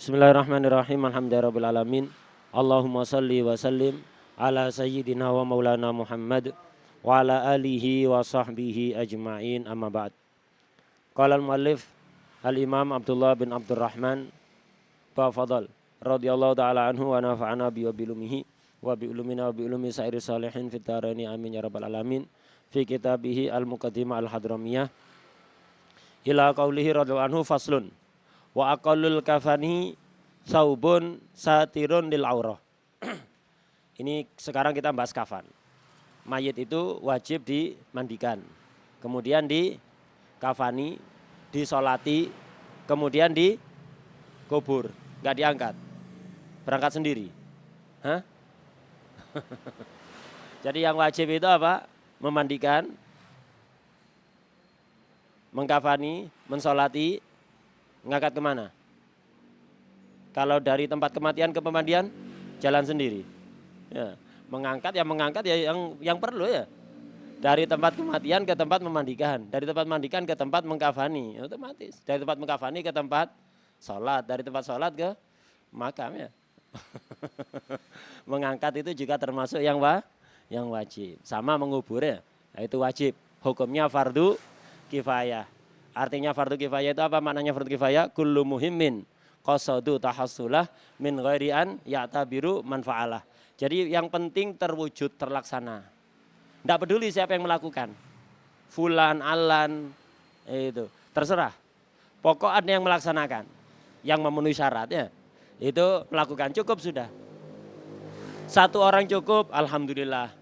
Bismillahirrahmanirrahim. Alhamdulillahirabbil alamin. Allahumma shalli wa sallim ala sayyidina wa maulana Muhammad wa ala alihi wa sahbihi ajma'in, amma ba'd. Qala al-muallif al-Imam Abdullah bin Abdurrahman Bafadal radhiyallahu ta'ala anhu wa nafa'ana bi wa bilumihi wa bi ulumina wa bi ulumi sa'iri salihin fid dharaini amin ya rabbal alamin. Fi kitabihi al-muqaddimah al-hadramiyah ila qaulihi radhiyallahu anhu faslun wa aqallul kafani saubun satirun lil aurah. Ini sekarang kita bahas kafan. Mayit itu wajib dimandikan, kemudian dikafani, disolati, kemudian dikubur, nggak diangkat, berangkat sendiri. Hah? Jadi yang wajib itu apa? Memandikan, mengkafani, mensolati, ngangkat kemana? Kalau dari tempat kematian ke pemandian, jalan sendiri. Ya, mengangkat ya yang perlu ya. Dari tempat kematian ke tempat memandikan, dari tempat memandikan ke tempat mengkafani, otomatis. Dari tempat mengkafani ke tempat sholat, dari tempat sholat ke makam ya. Mengangkat itu juga termasuk yang wajib. Sama mengubur ya, itu wajib. Hukumnya fardu kifayah. Artinya fardu kifayah itu apa maknanya fardu kifayah? Kullu muhimmin qasadu tahassulah min ghairi an ya'tabiru manfa'alah. Jadi yang penting terwujud, terlaksana. Tidak peduli siapa yang melakukan. Fulan, alan, itu terserah. Pokok ada yang melaksanakan, yang memenuhi syaratnya, itu melakukan, cukup sudah. Satu orang cukup, alhamdulillah.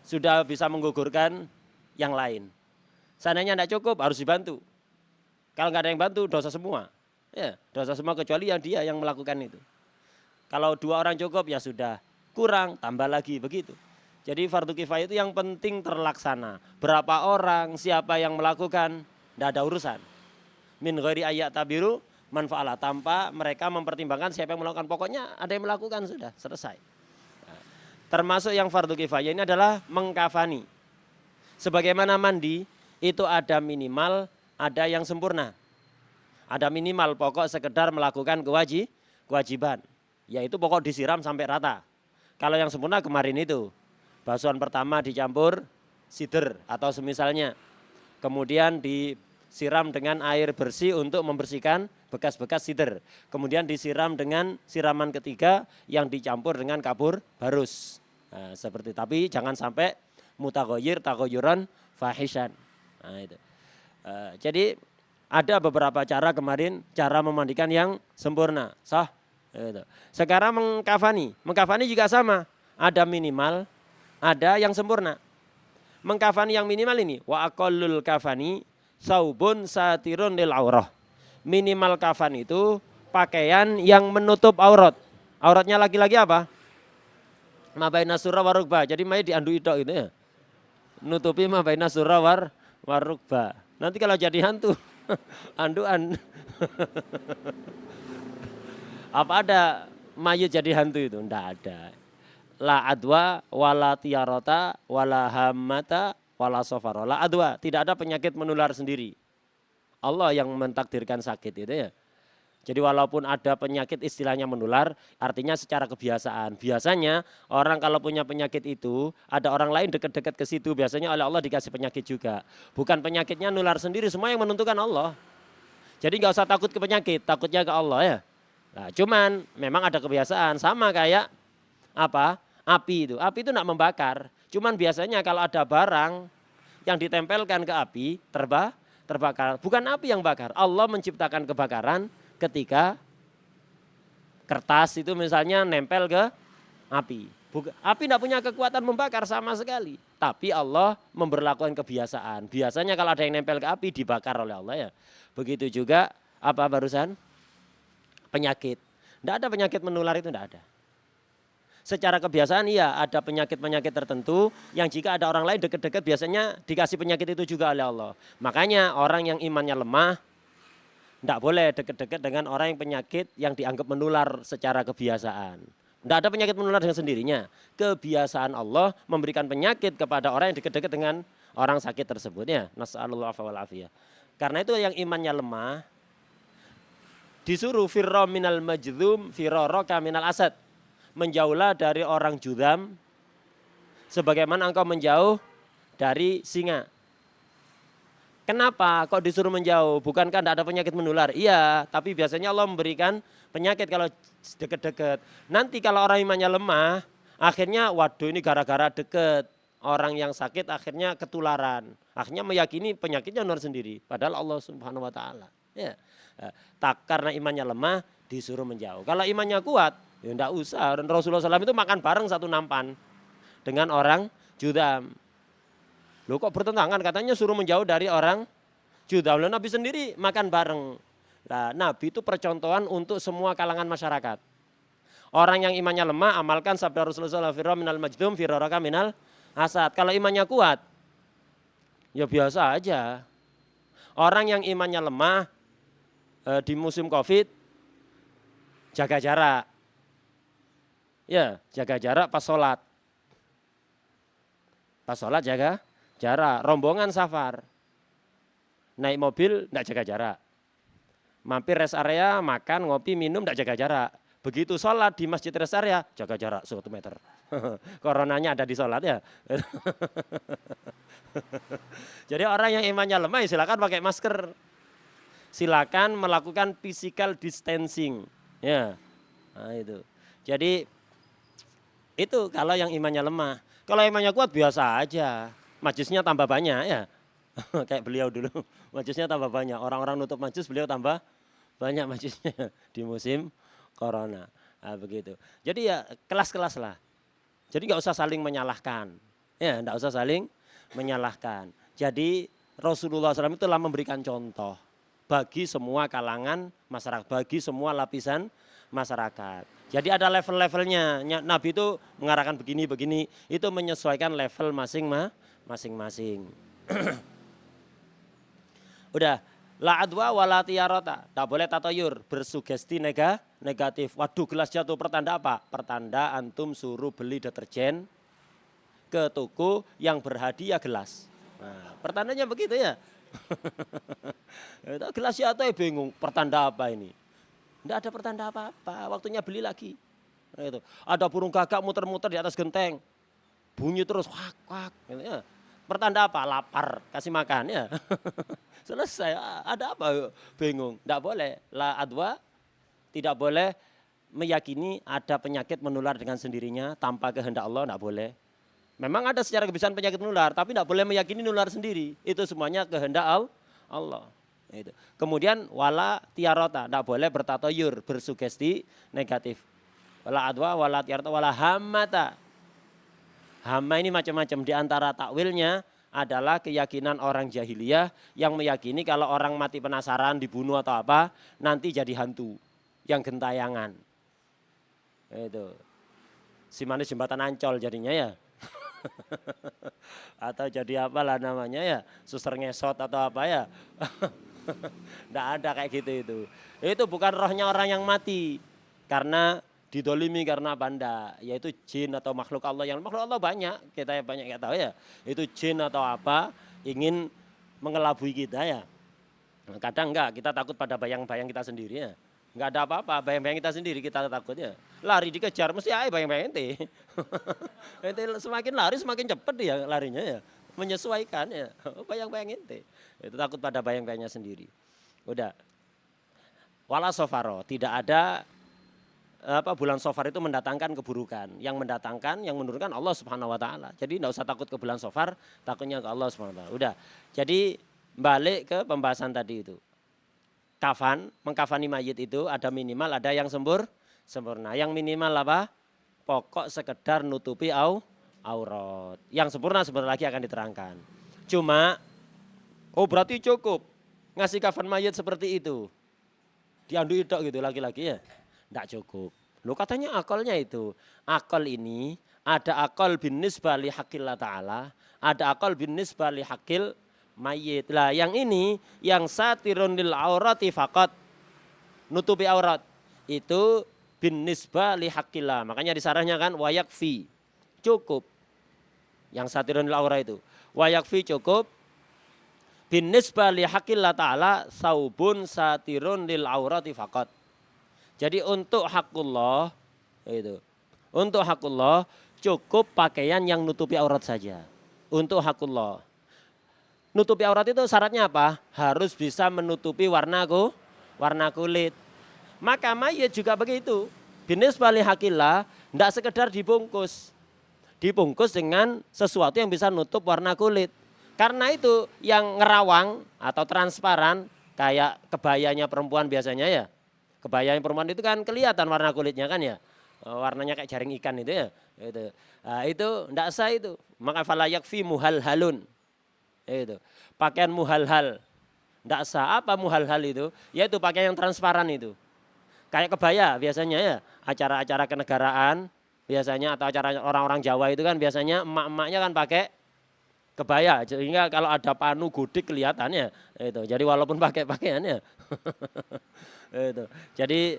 Sudah bisa menggugurkan yang lain. Seandainya tidak cukup, harus dibantu. Kalau nggak ada yang bantu, dosa semua. Ya, dosa semua kecuali yang dia yang melakukan itu. Kalau 2 orang cukup, ya sudah. Kurang, tambah lagi, begitu. Jadi fardu kifayah itu yang penting terlaksana. Berapa orang, siapa yang melakukan, tidak ada urusan. Min ghairi ayat tabiru manfa'alah. Tanpa mereka mempertimbangkan siapa yang melakukan. Pokoknya ada yang melakukan, sudah, selesai. Nah, termasuk yang fardu kifayah ini adalah mengkafani. Sebagaimana mandi, itu ada minimal, ada yang sempurna. Ada minimal pokok sekedar melakukan kewajiban. Yaitu pokok disiram sampai rata. Kalau yang sempurna kemarin itu. Basuhan pertama dicampur sider atau semisalnya. Kemudian disiram dengan air bersih untuk membersihkan bekas-bekas sider. Kemudian disiram dengan siraman ketiga yang dicampur dengan kapur barus. Nah, seperti tapi jangan sampai mutaghayyir taghayyuran fahishan. Nah, itu. Jadi ada beberapa cara kemarin, cara memandikan yang sempurna, sah. Gitu. Sekarang mengkafani juga sama, ada minimal, ada yang sempurna. Mengkafani yang minimal ini, wa aqallul kafani saubun satirun lil aurah. Minimal kafan itu pakaian yang menutup aurat. Auratnya laki-laki apa? Mabaina surah warukba. Jadi mayit diandu idok itu ya. Nutupi mabaina surah warukba. Nanti kalau jadi hantu, anduan. Apa ada mayit jadi hantu itu? Tidak ada. La adwa, wala tiarota, wala hamata, wala sofaro. La adwa, tidak ada penyakit menular sendiri. Allah yang mentakdirkan sakit itu ya. Jadi walaupun ada penyakit istilahnya menular, artinya secara kebiasaan. Biasanya orang kalau punya penyakit itu, ada orang lain dekat-dekat ke situ, biasanya oleh Allah dikasih penyakit juga. Bukan penyakitnya nular sendiri, semua yang menentukan Allah. Jadi nggak usah takut ke penyakit, takutnya ke Allah ya. Nah, cuman memang ada kebiasaan, sama kayak apa? Api itu tidak membakar. Cuman biasanya kalau ada barang yang ditempelkan ke api, terbakar. Bukan api yang bakar, Allah menciptakan kebakaran ketika kertas itu misalnya nempel ke api. Api tidak punya kekuatan membakar sama sekali. Tapi Allah memberlakukan kebiasaan. Biasanya kalau ada yang nempel ke api dibakar oleh Allah ya. Begitu juga apa barusan? Penyakit. Tidak ada penyakit menular itu, tidak ada. Secara kebiasaan iya ada penyakit-penyakit tertentu yang jika ada orang lain dekat-dekat biasanya dikasih penyakit itu juga oleh Allah. Makanya orang yang imannya lemah tidak boleh dekat-dekat dengan orang yang penyakit yang dianggap menular secara kebiasaan. Tidak ada penyakit menular dengan sendirinya. Kebiasaan Allah memberikan penyakit kepada orang yang dekat-dekat dengan orang sakit tersebut ya. Nas'alullah wal afiyah. Karena itu yang imannya lemah disuruh firra minal majdzum firaraka minal asad. Menjauhlah dari orang judam sebagaimana engkau menjauh dari singa. Kenapa kok disuruh menjauh? Bukankah tidak ada penyakit menular? Iya, tapi biasanya Allah memberikan penyakit kalau deket-deket. Nanti kalau orang imannya lemah, akhirnya waduh ini gara-gara deket. Orang yang sakit akhirnya ketularan. Akhirnya meyakini penyakitnya nular sendiri. Padahal Allah Subhanahu wa ta'ala. Ya. Tak karena imannya lemah disuruh menjauh. Kalau imannya kuat, ya enggak usah. Dan Rasulullah SAW itu makan bareng satu nampan dengan orang judam. Loh kok bertentangan, katanya suruh menjauh dari orang judam. Loh Nabi sendiri makan bareng. Nah, Nabi itu percontohan untuk semua kalangan masyarakat. Orang yang imannya lemah amalkan sabda Rasulullah firra minal majdum firaraka minal asad. Kalau imannya kuat ya biasa aja. Orang yang imannya lemah di musim Covid jaga jarak. Ya, jaga jarak pas sholat. Pas sholat jaga jarak, rombongan safar. Naik mobil enggak jaga jarak. Mampir rest area, makan, ngopi, minum enggak jaga jarak. Begitu sholat di masjid rest area, jaga jarak 1 meter. Coronanya ada di sholat ya. Jadi orang yang imannya lemah silakan pakai masker. Silakan melakukan physical distancing. Ya. Nah, itu. Jadi itu kalau yang imannya lemah. Kalau imannya kuat biasa aja. Majlisnya tambah banyak ya. Kayak beliau dulu. Majlisnya tambah banyak. Orang-orang nutup majlis, beliau tambah banyak majlisnya di musim corona. Nah, begitu. Jadi ya kelas-kelas lah. Jadi nggak usah saling menyalahkan. Ya, nggak usah saling menyalahkan. Jadi Rasulullah SAW itu telah memberikan contoh bagi semua kalangan masyarakat, bagi semua lapisan masyarakat. Jadi ada level-levelnya. Nabi itu mengarahkan begini-begini, itu menyesuaikan level masing-masing. Udah, la adwa wala tiyarata, tak boleh tatayur, bersugesti negatif. Waduh gelas jatuh, pertanda apa? Pertanda antum suruh beli deterjen ke toko yang berhadiah gelas. Nah, pertandanya begitu ya. Gelas jatuh bingung, pertanda apa ini? Tidak ada pertanda apa-apa, waktunya beli lagi. Nah, itu. Ada burung gagak muter-muter di atas genteng, bunyi terus, wak. Gitu, ya. Pertanda apa? Lapar, kasih makan ya. Selesai, ada apa? Bingung, tidak boleh. La adwa, tidak boleh meyakini ada penyakit menular dengan sendirinya tanpa kehendak Allah, tidak boleh. Memang ada secara kebiasaan penyakit menular, tapi tidak boleh meyakini nular sendiri. Itu semuanya kehendak Allah. Itu. Kemudian wala tiarota, tidak boleh bertatoyur, bersugesti negatif. Wala adwa, wala tiarota, wala hamata. Hama ini macam-macam, di antara takwilnya adalah keyakinan orang jahiliyah yang meyakini kalau orang mati penasaran dibunuh atau apa, nanti jadi hantu yang gentayangan. Itu. Si manis jembatan Ancol jadinya ya. Atau jadi apalah namanya ya, suster ngesot atau apa ya. Nggak ada kayak gitu itu. Itu bukan rohnya orang yang mati. Karena didolimi karena apa enggak, yaitu jin atau makhluk Allah. Yang makhluk Allah banyak, kita banyak nggak tahu ya. Itu jin atau apa, ingin mengelabui kita ya. Kadang enggak, kita takut pada bayang-bayang kita sendiri ya. Enggak ada apa-apa, bayang-bayang kita sendiri kita takut ya. Lari dikejar, mesti aja bayang-bayang ente. Ente semakin lari semakin cepat dia larinya ya. Menyesuaikan ya, bayang-bayang ente. Itu takut pada bayang-bayangnya sendiri. Udah. Wala sofaro, tidak ada bulan Safar itu mendatangkan keburukan. Yang mendatangkan, yang menurunkan Allah Subhanahu wa taala. Jadi enggak usah takut ke bulan Safar, takutnya ke Allah Subhanahu wa taala. Udah. Jadi balik ke pembahasan tadi itu. Kafan, mengkafani mayit itu ada minimal, ada yang sempurna. Yang minimal apa? Pokok sekedar nutupi aurat. Yang sempurna sebentar lagi akan diterangkan. Cuma berarti cukup ngasih kafan mayit seperti itu. Diandui tok gitu laki-laki ya. Tidak cukup. Loh katanya akalnya itu. Akal ini ada akal bin nisbah li haqqillah ta'ala. Ada akal bin nisbah li haqqil mayit. Lah yang ini yang satirun lil aurati faqat. Nutupi aurat. Itu bin nisbah li haqqillah. Makanya disarahnya kan wayakfi. Cukup. Yang satirun lil aurat itu. Wayakfi cukup. Binisbah li haqqillah ta'ala saubun satirun lil aurati faqat. Jadi untuk hakullah itu. Untuk hakullah cukup pakaian yang nutupi aurat saja. Untuk hakullah. Nutupi aurat itu syaratnya apa? Harus bisa menutupi warna kulit. Maka mayit juga begitu. Binisbah li haqqillah tidak sekedar dibungkus. Dibungkus dengan sesuatu yang bisa nutup warna kulit. Karena itu yang ngerawang atau transparan kayak kebayanya perempuan biasanya ya. Kebayanya perempuan itu kan kelihatan warna kulitnya kan ya. Warnanya kayak jaring ikan itu ya. Itu enggak sah itu. Maka fala yakfi muhalhalun. Itu. Pakaian muhalhal. Enggak sah. Apa muhalhal itu? Yaitu pakaian yang transparan itu. Kayak kebaya biasanya ya. Acara-acara kenegaraan biasanya atau acara orang-orang Jawa itu kan biasanya emak-emaknya kan pakai kebaya, sehingga kalau ada panu gudik kelihatannya itu. Jadi walaupun pakai pakaiannya itu. Jadi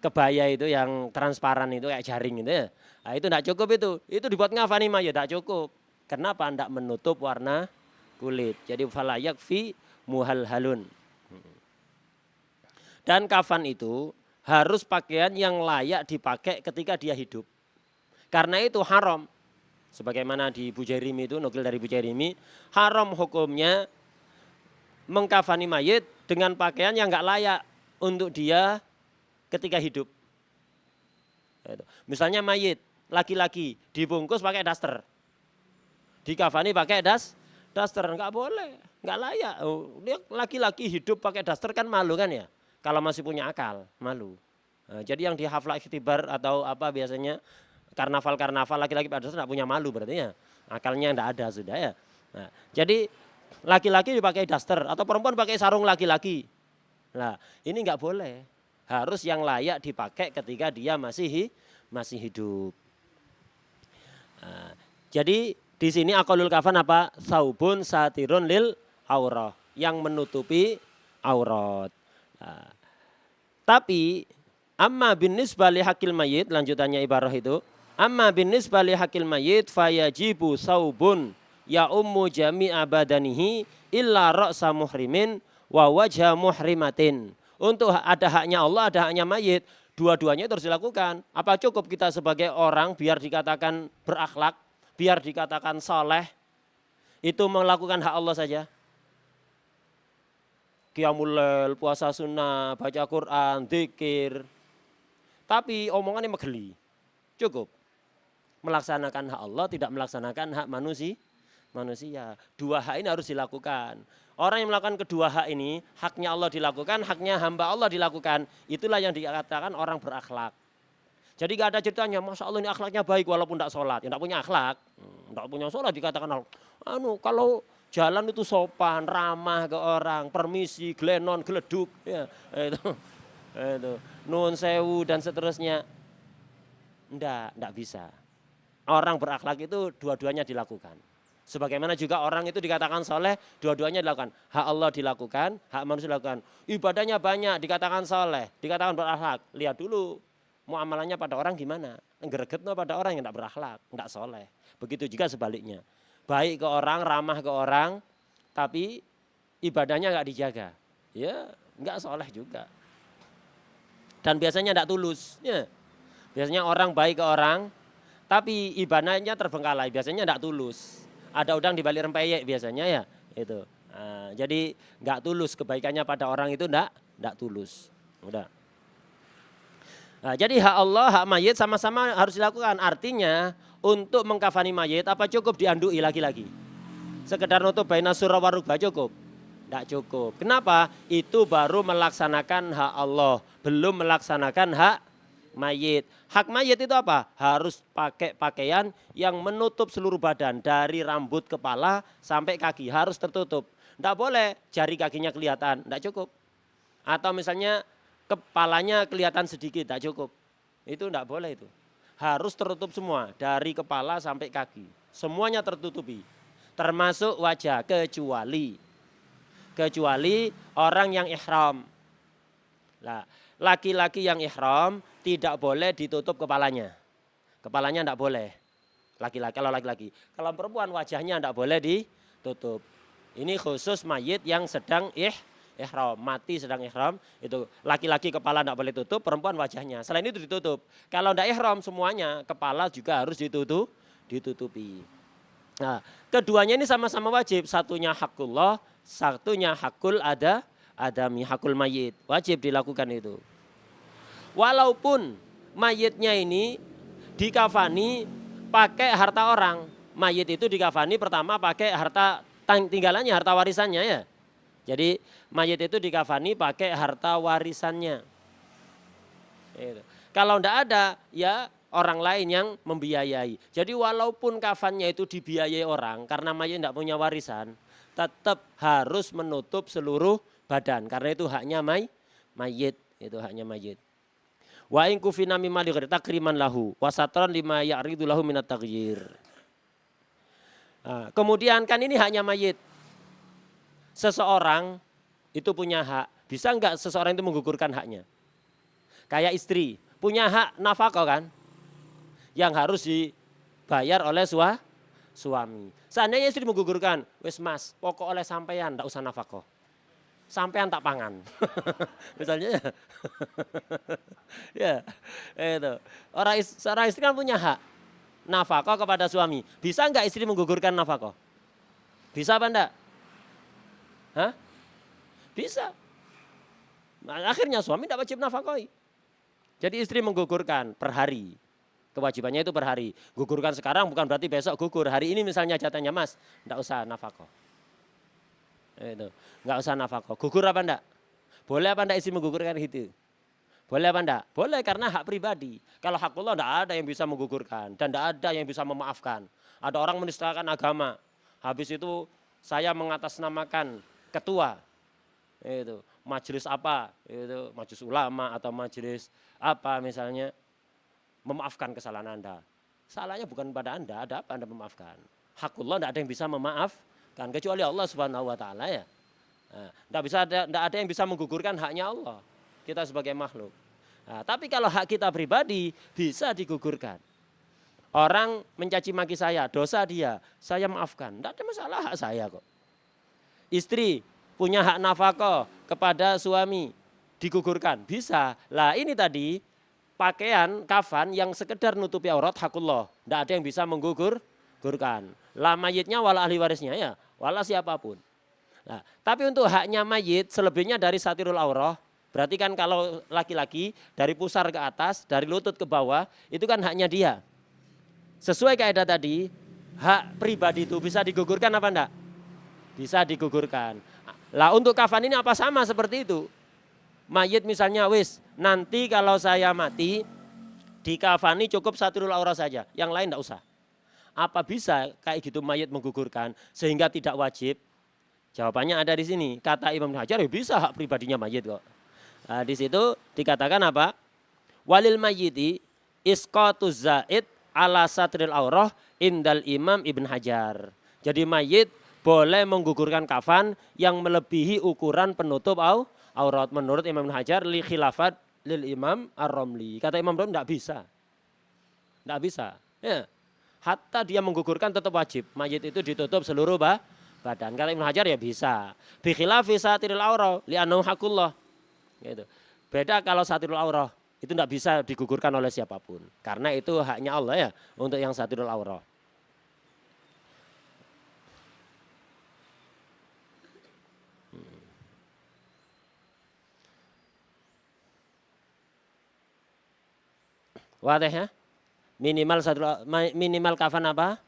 kebaya itu yang transparan itu kayak jaring itu ya. Nah, itu tidak cukup itu. Itu dibuat ngafani mayit tidak cukup. Kenapa? Tidak menutup warna kulit. Jadi fala yakfi muhalhalun. Dan kafan itu harus pakaian yang layak dipakai ketika dia hidup. Karena itu haram. Sebagaimana di Bujairimi itu, nukil dari Bujairimi, haram hukumnya mengkafani mayit dengan pakaian yang enggak layak untuk dia ketika hidup. Misalnya mayit, laki-laki, dibungkus pakai daster. Dikafani pakai daster, enggak boleh, enggak layak. Dia laki-laki hidup pakai daster kan malu kan ya, kalau masih punya akal, malu. Nah, jadi yang di haflah ikhtibar atau apa biasanya, karnaval laki-laki pada tidak punya malu berarti ya. Akalnya tidak ada sudah ya. Nah, jadi laki-laki dipakai daster atau perempuan pakai sarung laki-laki. Nah, ini enggak boleh. Harus yang layak dipakai ketika dia masih hidup. Nah, jadi di sini aqallul kafan apa? Saubun satirun lil aurah, yang menutupi aurat. Nah, tapi amma binisbah li haqqil mayyit, lanjutannya ibarah itu. Amma binisbah li haqqil mayyit fayajibu saubun ya ummu jami'a badanihi illa ra'sa muhrimin wa wajha muhrimatin. Untuk ada haknya Allah, ada haknya mayit, dua-duanya itu harus dilakukan. Apa cukup kita sebagai orang biar dikatakan berakhlak, biar dikatakan soleh, itu melakukan hak Allah saja? Qiyamul lail, puasa sunnah, baca Quran, zikir. Tapi omongannya megeli. Cukup. Melaksanakan hak Allah, tidak melaksanakan hak manusia. Dua hak ini harus dilakukan. Orang yang melakukan kedua hak ini, haknya Allah dilakukan, haknya hamba Allah dilakukan. Itulah yang dikatakan orang berakhlak. Jadi gak ada ceritanya, Masya Allah ini akhlaknya baik walaupun tidak sholat. Ya, tidak punya akhlak, tidak punya sholat dikatakan, kalau jalan itu sopan, ramah ke orang, permisi, gelenon, geleduk. Ya, itu. Nun sewu dan seterusnya. Tidak bisa. Orang berakhlak itu dua-duanya dilakukan. Sebagaimana juga orang itu dikatakan soleh, dua-duanya dilakukan. Hak Allah dilakukan, hak manusia dilakukan. Ibadahnya banyak, dikatakan soleh, dikatakan berakhlak. Lihat dulu muamalannya pada orang gimana. Gregetno pada orang yang tidak berakhlak, tidak soleh. Begitu juga sebaliknya. Baik ke orang, ramah ke orang, tapi ibadahnya nggak dijaga. Ya nggak soleh juga. Dan biasanya tidak tulus. Ya. Biasanya orang baik ke orang, tapi ibadahnya terbengkalai, biasanya tidak tulus. Ada udang di balik rempeyek biasanya ya, itu. Nah, jadi nggak tulus, kebaikannya pada orang itu nggak tulus. Udah. Nah, jadi hak Allah, hak mayit sama-sama harus dilakukan. Artinya untuk mengkafani mayit apa cukup diandui lagi-lagi? Sekedar nutup baina surah warukbah cukup? Tidak cukup. Kenapa? Itu baru melaksanakan hak Allah, belum melaksanakan hak mayit. Hak mayit itu apa? Harus pakai pakaian yang menutup seluruh badan. Dari rambut kepala sampai kaki. Harus tertutup. Tidak boleh jari kakinya kelihatan. Tidak cukup. Atau misalnya kepalanya kelihatan sedikit. Tidak cukup. Itu tidak boleh itu. Harus tertutup semua. Dari kepala sampai kaki. Semuanya tertutupi. Termasuk wajah. Kecuali orang yang ihram. Nah, laki-laki yang ihram tidak boleh ditutup kepalanya. Kepalanya tidak boleh. Laki-laki, kalau laki-laki. Kalau perempuan wajahnya tidak boleh ditutup. Ini khusus mayit yang sedang ihram, mati sedang ihram, itu laki-laki kepala tidak boleh tutup, perempuan wajahnya. Selain itu ditutup. Kalau tidak ihram semuanya, kepala juga harus ditutupi. Nah, keduanya ini sama-sama wajib. Satunya hakullah, satunya hakul adami, hakul mayit. Wajib dilakukan itu. Walaupun mayitnya ini dikafani pakai harta orang. Mayit itu dikafani pertama pakai harta tinggalannya, harta warisannya ya. Jadi mayit itu dikafani pakai harta warisannya. Kalau tidak ada ya orang lain yang membiayai. Jadi walaupun kafannya itu dibiayai orang karena mayit tidak punya warisan, tetap harus menutup seluruh badan karena itu haknya mayit, itu haknya mayit. Wa in kufina mimma li ghairi takriman lahu wa satran lima ya'ridu lahu minat taghyir. Nah, kemudian kan ini haknya mayit. Seseorang itu punya hak. Bisa enggak seseorang itu menggugurkan haknya? Kayak istri, punya hak nafkah kan? Yang harus dibayar oleh suami. Seandainya istri menggugurkan, wis mas, pokok oleh sampean, enggak usah nafkah. Sampean tak pangan. Misalnya ya. Itu. Seorang istri kan punya hak nafkah kepada suami. Bisa enggak istri menggugurkan nafkah? Bisa apa enggak? Hah? Bisa. Nah, akhirnya suami tidak wajib nafkahi. Jadi istri menggugurkan per hari. Kewajibannya itu per hari. Gugurkan sekarang bukan berarti besok gugur. Hari ini misalnya jatahnya mas, tidak usah nafkah. Itu, nggak usah nafkah. Gugur apa enggak? Boleh apa enggak istri menggugurkan itu? Boleh apa enggak? Boleh karena hak pribadi. Kalau hak Allah enggak ada yang bisa menggugurkan dan enggak ada yang bisa memaafkan. Ada orang menistakan agama. Habis itu saya mengatasnamakan ketua. Itu, majelis apa? Itu, majelis ulama atau majelis apa misalnya memaafkan kesalahan Anda. Salahnya bukan pada Anda, ada apa Anda memaafkan? Hak Allah enggak ada yang bisa memaafkan kecuali Allah Subhanahu wa taala ya. Nah, enggak ada yang bisa menggugurkan haknya Allah. Kita sebagai makhluk. Nah, tapi kalau hak kita pribadi bisa digugurkan. Orang mencaci maki saya, dosa dia, saya maafkan. Tidak ada masalah hak saya kok. Istri punya hak nafkah kepada suami, digugurkan, bisa. Lah ini tadi pakaian kafan yang sekedar nutupi aurat hakullah. Tidak ada yang bisa menggugurkan. Lah mayitnya wala ahli warisnya ya, wala siapapun. Nah, tapi untuk haknya mayit selebihnya dari satirul aurah. Berarti kan kalau laki-laki dari pusar ke atas, dari lutut ke bawah, itu kan haknya dia. Sesuai kaidah tadi, hak pribadi itu bisa digugurkan apa enggak? Bisa digugurkan. Lah untuk kafan ini apa sama seperti itu? Mayit misalnya wis, nanti kalau saya mati, dikafani cukup satirul aurah saja, yang lain enggak usah. Apa bisa kayak gitu mayit menggugurkan sehingga tidak wajib? Jawabannya ada di sini. Kata Imam Hajar ya bisa hak pribadinya mayit kok. Nah, di situ dikatakan apa? Walil mayyiti isqatuz zaid ala satril aurah indal Imam Ibn Hajar. Jadi mayit boleh menggugurkan kafan yang melebihi ukuran penutup aurat menurut Imam Ibn Hajar li khilafat lil Imam Ar-Romli. Kata Imam Romli tidak bisa. Tidak bisa. Ya. Hatta dia menggugurkan tetap wajib. Mayit itu ditutup seluruh badan. Kata Ibn Hajar ya bisa. Bi khilafi satril aurah li annahu haqqullah. Gitu. Beda kalau satirul aurah itu tidak bisa digugurkan oleh siapapun karena itu haknya Allah ya untuk yang satirul aurah. Wadah ya? Minimal kafan apa?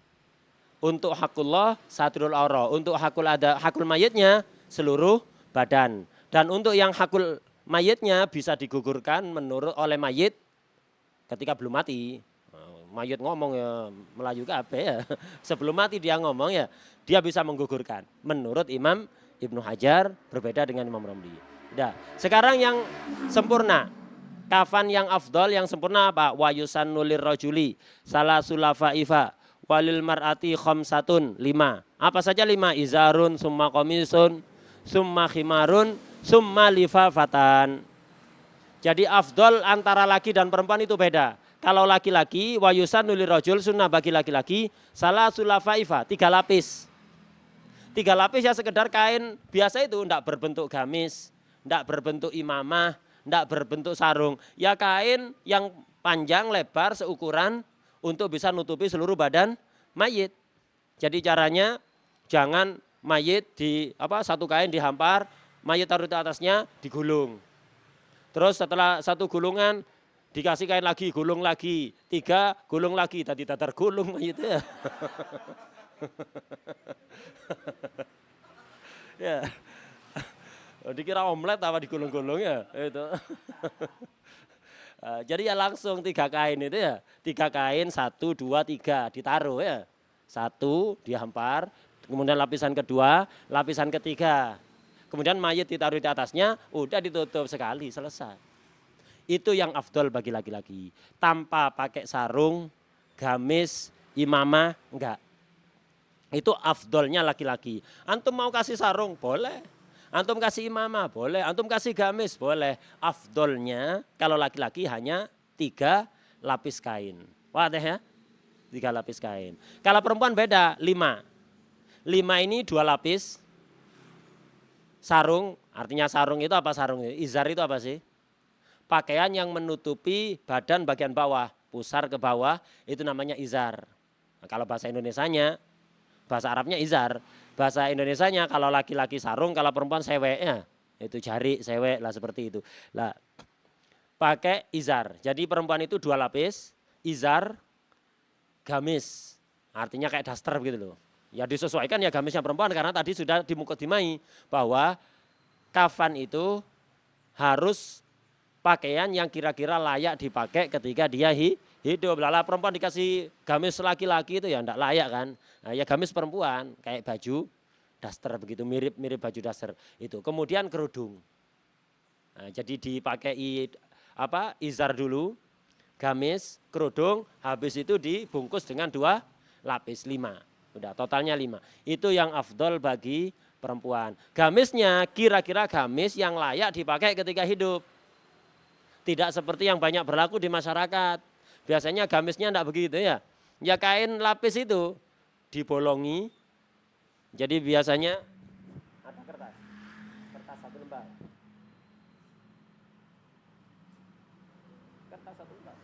Untuk hakullah satirul aurah, untuk hakul mayitnya seluruh badan dan untuk yang hakul mayitnya bisa digugurkan menurut oleh mayit ketika belum mati. Mayit ngomong ya Melayu kabeh ya. Sebelum mati dia ngomong ya, dia bisa menggugurkan. Menurut Imam Ibnu Hajar berbeda dengan Imam Romli. Udah. Sekarang yang sempurna. Kafan yang afdol yang sempurna apa? Wa yusannu lirrajuli salasulafaifa walil mar'ati khamsatun 5. Apa saja 5? Izarun, summa qamisun, summa khimarun, summa lifafatan. Jadi afdol antara laki dan perempuan itu beda. Kalau laki-laki wayusan nuli rojul sunnah bagi laki-laki salah sulafaifa 3 lapis. 3 lapis ya sekedar kain biasa itu, enggak berbentuk gamis, enggak berbentuk imamah, enggak berbentuk sarung. Ya kain yang panjang lebar seukuran untuk bisa nutupi seluruh badan mayit. Jadi caranya jangan mayit satu kain dihampar, mayit taruh di atasnya digulung. Terus setelah satu gulungan dikasih kain lagi, gulung lagi, 3 gulung lagi, tadi tatar gulung mayitnya. Ya. Dikira omlet apa digulung-gulung ya itu. Jadi ya langsung 3 kain itu ya. 3 kain 1, 2, 3 ditaruh ya. 1 dihampar, kemudian lapisan kedua, lapisan ketiga. Kemudian mayit ditaruh di atasnya, udah ditutup sekali, selesai. Itu yang afdol bagi laki-laki. Tanpa pakai sarung, gamis, imamah, enggak. Itu afdolnya laki-laki. Antum mau kasih sarung, boleh. Antum kasih imamah, boleh. Antum kasih gamis, boleh. Afdolnya kalau laki-laki hanya 3 lapis kain. Wadah ya? 3 lapis kain. Kalau perempuan beda, 5. 5 ini 2 lapis. Sarung, artinya sarung itu apa sarung? Izar itu apa sih? Pakaian yang menutupi badan bagian bawah. Pusar ke bawah, itu namanya izar. Nah, kalau bahasa Indonesianya, bahasa Arabnya izar, bahasa Indonesianya kalau laki-laki sarung, kalau perempuan seweknya, itu jari, sewek lah seperti itu. Lah, pakai izar. Jadi perempuan itu 2 lapis, izar, gamis. Artinya kayak daster gitu loh. Ya disesuaikan ya gamisnya perempuan karena tadi sudah dimukadimai bahwa kafan itu harus pakaian yang kira-kira layak dipakai ketika dia hidup. Lala perempuan dikasih gamis laki-laki itu ya enggak layak kan. Nah, ya gamis perempuan kayak baju daster begitu, mirip-mirip baju daster itu. Kemudian kerudung. Nah, jadi dipakai izar dulu, gamis, kerudung, habis itu dibungkus dengan 2 lapis, 5. Udah totalnya 5. Itu yang afdol bagi perempuan. Gamisnya kira-kira gamis yang layak dipakai ketika hidup. Tidak seperti yang banyak berlaku di masyarakat. Biasanya gamisnya enggak begitu ya. Ya kain lapis itu dibolongi. Jadi biasanya ada kertas 1 lembar. Kertas 1 lembar.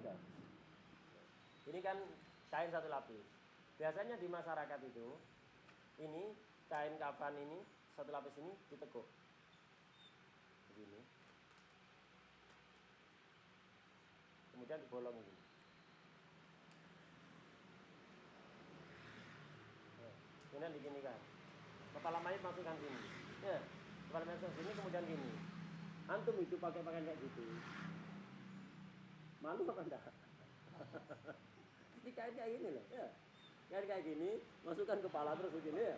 Udah. Ini kan kain 1 lapis. Biasanya di masyarakat itu, ini kain kafan ini 1 lapis ini ditekuk. Begini. Kemudian dibolong ini. Kemudian diginikan. Kepala mayat masukkan sini. Ya, kepala mayat masukkan sini kemudian gini. Antum itu pakai pakaian kayak gitu. Malu apa enggak? Ini kain kayak gini loh, ya. Kain kayak gini, masukkan kepala terus begini ya.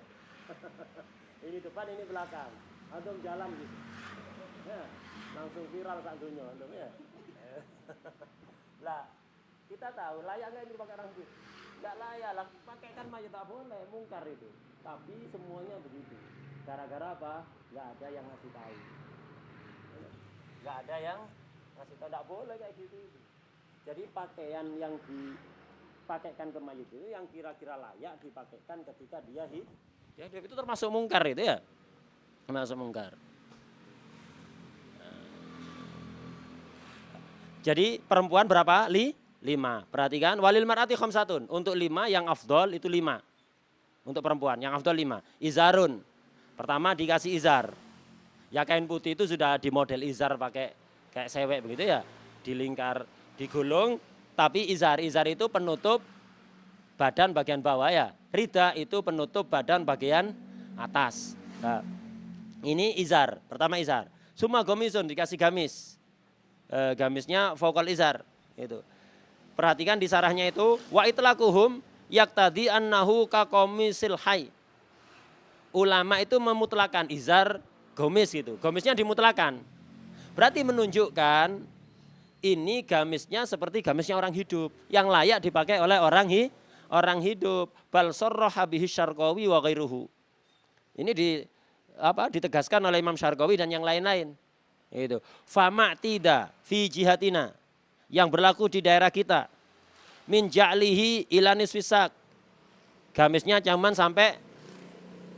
Ini depan, ini belakang. Antum jalan gitu. Ya, langsung viral sak dunia antum ya. Lah, kita tahu layak enggak ini dipakai orang itu? Enggak layak lah, pakai kan mayat tak boleh, mungkar itu. Tapi semuanya begitu. Gara-gara apa? Enggak ada yang ngasih tahu. Enggak ada yang ngasih tahu, enggak boleh kayak gitu. Jadi pakaian yang dipakaikan ke mayit itu yang kira-kira layak dipakaikan ketika dia hidup. Ya, itu termasuk mungkar itu ya. Termasuk mungkar. Jadi perempuan berapa? 5. Perhatikan, walil mar'ati khamsatun. Untuk 5 yang afdol itu 5. Untuk perempuan yang afdol 5. Izarun. Pertama dikasih izar. Ya kain putih itu sudah dimodel izar pakai kayak sewek begitu ya. Dilingkar, digulung, tapi izar itu penutup badan bagian bawah ya. Rida itu penutup badan bagian atas. Nah, ini izar, pertama izar. Summa gomisun dikasih gamis. Gamisnya vokal izar itu. Perhatikan di sarahnya itu wa itlaquhum yaqtadi annahu kaqamisil hayy. Ulama itu memutlakan izar, gomis gitu. Gomisnya dimutlakan. Berarti menunjukkan ini gamisnya seperti gamisnya orang hidup yang layak dipakai oleh orang hidup. Bal sarraha bihi Syarqawi wa ghairuhu. Ini ditegaskan oleh Imam Syarqawi dan yang lain-lain. Itu fama'tida fi jihatina yang berlaku di daerah kita min ja'lihi ila nisfisak Gamisnya cuman sampai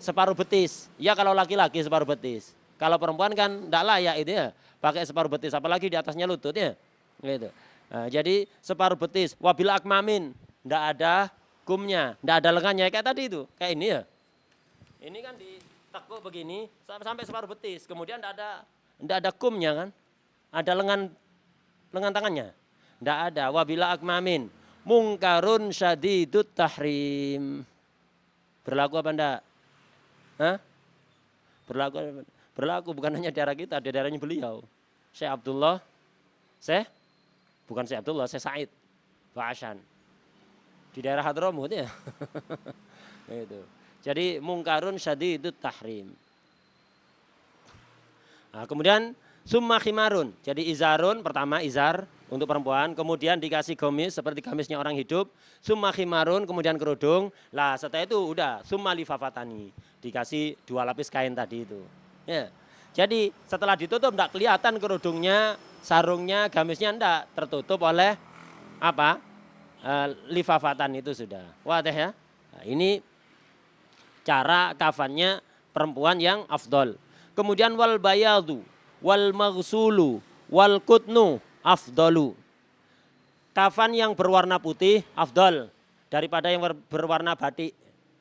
separuh betis. Ya kalau laki-laki separuh betis. Kalau perempuan kan enggak layak itu ya, pakai separuh betis, apalagi di atasnya lutut ya. Gitu. Nah, jadi separuh betis, wabila akmamin, enggak ada kumnya, enggak ada lengannya kayak tadi itu, kayak ini ya. Ini kan ditekuk begini sampai separuh betis, kemudian enggak ada kumnya kan? Ada lengan tangannya? Enggak ada. Wabila akmamin, mungkarun syadidut tahrim. Berlaku apa enggak? Hah? Berlaku bukan hanya daerah kita, di daerahnya beliau. Syekh Abdullah, bukan Syekh Abdullah, Syekh Said Ba'asyan. Di daerah Hadramut ya. Itu. Jadi mungkarun syadidut tahrim. Nah, kemudian summa khimarun. Jadi izarun, pertama izar untuk perempuan, kemudian dikasih gamis seperti gamisnya orang hidup, summa khimarun, kemudian kerudung. Lah setelah itu udah summa lifafatani, dikasih 2 lapis kain tadi itu. Ya. Jadi setelah ditutup enggak kelihatan kerudungnya, sarungnya, gamisnya enggak, tertutup oleh apa? Lifafatan itu sudah. Wah teh ya. Nah, ini cara kafannya perempuan yang afdol. Kemudian wal bayadu, wal maghsulu, wal kutnu afdalu. Kafan yang berwarna putih afdol daripada yang berwarna batik.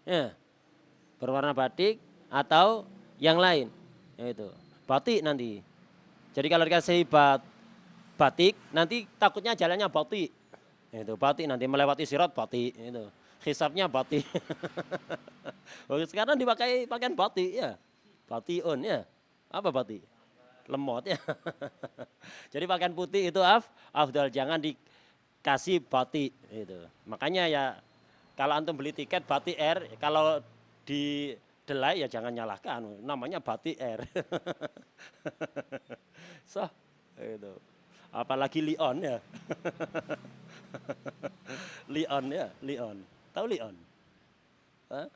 Ya. Berwarna batik atau yang lain. Itu batik nanti. Jadi kalau dikasih batik nanti takutnya jalannya batik. Itu batik nanti melewati sirat batik itu. Hisabnya batik. Sekarang dipakai pakaian batik ya. Batiun ya. Apa batik? Lemot ya. Jadi pakaian putih itu afdal, jangan dikasih batik itu. Makanya ya kalau antum beli tiket batik air, kalau di delay ya jangan nyalahkan, namanya batik air. So, itu. Apalagi Lion ya. Lion ya, Lion. Tahu Lion? Hah?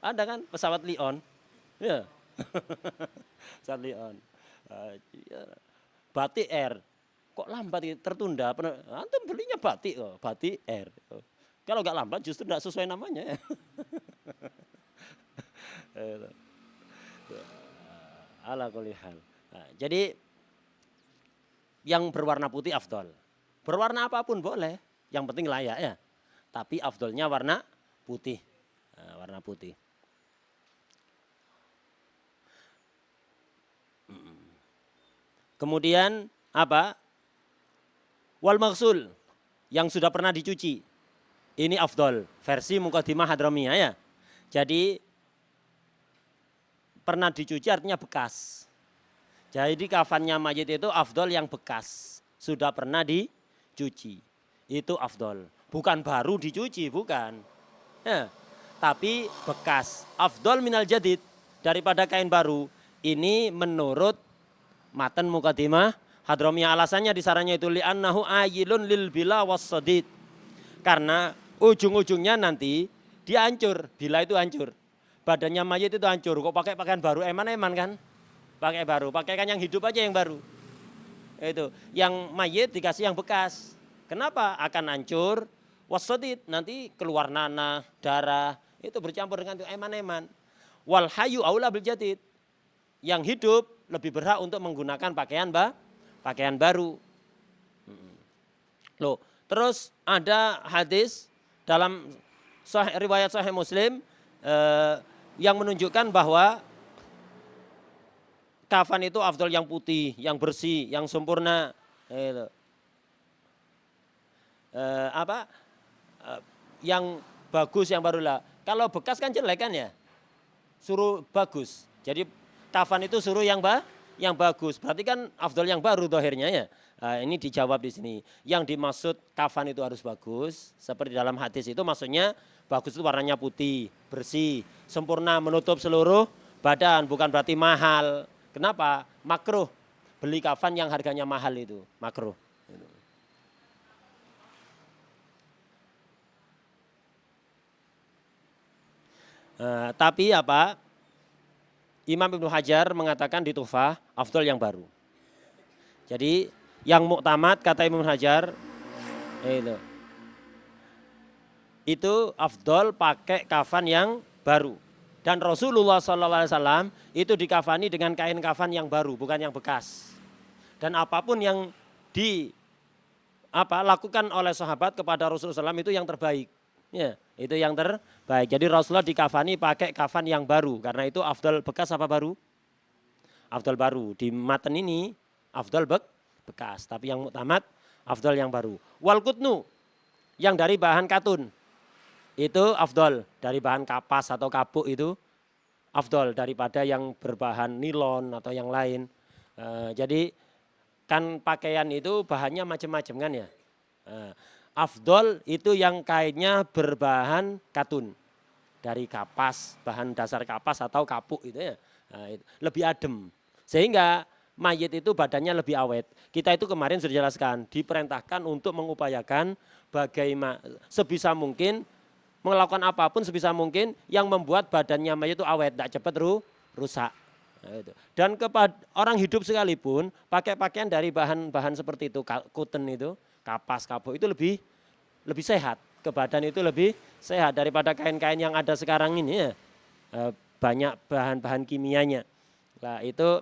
Ada kan pesawat Lion? Ya. Pesawat Lion. Batik air. Kok lambat tertunda? Antum belinya batik kok, batik air. Kalau nggak lambat justru nggak sesuai namanya. Ala kulli hal. Nah, jadi yang berwarna putih afdol. Berwarna apapun boleh, yang penting layak ya. Tapi afdolnya warna putih. Nah, warna putih. Kemudian apa? Wal maghsul yang sudah pernah dicuci. Ini afdol, versi Muqaddimah Hadramiyah ya. Jadi pernah dicuci artinya bekas. Jadi kafannya mayit itu afdol yang bekas, sudah pernah dicuci. Itu afdol, bukan baru dicuci, bukan. Ya, tapi bekas. Afdol minal jadid, daripada kain baru. Ini menurut matan Muqaddimah Hadramiyah, alasannya disarannya itu li'annahu ayilun lil bila wassadid. Karena ujung-ujungnya nanti dia hancur, bila itu hancur. Badannya mayit itu hancur, kok pakai pakaian baru, eman-eman kan? Pakai baru, pakaikan yang hidup aja yang baru. Itu, yang mayit dikasih yang bekas. Kenapa? Akan hancur, wassadid, nanti keluar nanah, darah, itu bercampur dengan itu eman-eman. Wal hayu aula bil jadid. Yang hidup lebih berhak untuk menggunakan pakaian baru. Loh, terus ada hadis dalam riwayat Sahih Muslim yang menunjukkan bahwa kafan itu afdal yang putih, yang bersih, yang sempurna. Yang bagus, yang barulah. Kalau bekas kan jelek kan ya, suruh bagus. Jadi kafan itu suruh yang bagus. Berarti kan afdal yang baru dohirnya ya. Nah, ini dijawab di sini. Yang dimaksud kafan itu harus bagus, seperti dalam hadis itu maksudnya bagus itu warnanya putih, bersih, sempurna, menutup seluruh badan, bukan berarti mahal. Kenapa? Makruh. Beli kafan yang harganya mahal itu, makruh. Tapi apa? Imam Ibnu Hajar mengatakan di Tuhfah afdal yang baru. Jadi yang muktamad kata Imam Hajar itu itu afdol pakai kafan yang baru. Dan Rasulullah SAW itu dikafani dengan kain kafan yang baru, bukan yang bekas. Dan apapun yang lakukan oleh sahabat kepada Rasulullah SAW itu yang terbaik. Ya, itu yang terbaik. Jadi Rasulullah dikafani pakai kafan yang baru. Karena itu afdol bekas apa baru? Afdol baru. Di matan ini afdol bekas. Tapi yang muktamad afdol yang baru. Wal kutnu yang dari bahan katun. Itu afdol dari bahan kapas atau kapuk itu afdol daripada yang berbahan nilon atau yang lain. Jadi kan pakaian itu bahannya macam-macam kan ya. Afdol itu yang kainnya berbahan katun dari kapas, bahan dasar kapas atau kapuk itu ya. Lebih adem. Sehingga mayit itu badannya lebih awet. Kita itu kemarin sudah jelaskan, diperintahkan untuk mengupayakan bagaimana sebisa mungkin melakukan apapun sebisa mungkin yang membuat badannya mayit itu awet, tidak cepat rusak. Dan kepada orang hidup sekalipun pakai pakaian dari bahan-bahan seperti itu, cotton itu, kapas, kapuk itu lebih sehat. Ke badan itu lebih sehat daripada kain-kain yang ada sekarang ini ya. Banyak bahan-bahan kimianya. Nah, itu